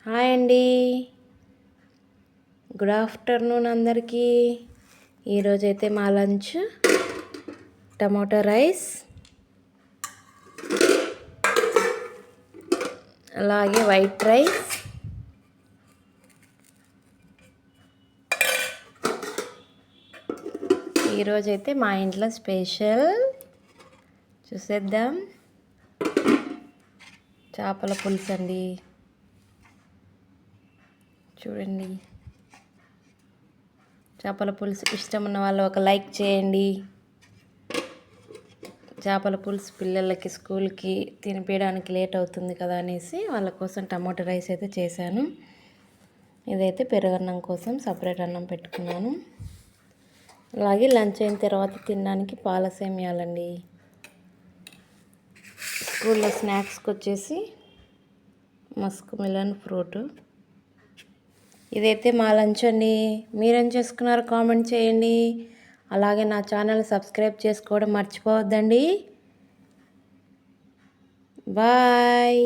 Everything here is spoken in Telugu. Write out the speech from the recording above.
హాయ్ అండి, గుడ్ ఆఫ్టర్నూన్ అందరికీ. ఈరోజైతే మా లంచ్ టమాటో రైస్, అలాగే వైట్ రైస్, ఈరోజైతే మా ఇంట్లో స్పెషల్ చూసేద్దాం, చేపల పులుసు అండి. చూడండి, చేపల పులుసు ఇష్టం ఉన్న వాళ్ళు ఒక లైక్ చేయండి. చేపల పులుసు పిల్లలకి స్కూల్కి తినిపించడానికి లేట్ అవుతుంది కదా అనేసి వాళ్ళ కోసం టమాటో రైస్ అయితే చేశాను. ఇదైతే పెరుగన్నం కోసం సపరేట్ అన్నం పెట్టుకున్నాను. అలాగే లంచ్ అయిన తర్వాత తినడానికి పాల సేమియాలండి. స్కూల్లో స్నాక్స్కి వచ్చేసి మస్క్ మిలన్ ఫ్రూట్. ఇదైతే మా లంచ్ అండి. మీరేం చేసుకున్నారో కామెంట్ చేయండి. అలాగే నా ఛానల్ సబ్స్క్రైబ్ చేసుకోవడం మర్చిపోవద్దండి. బాయ్.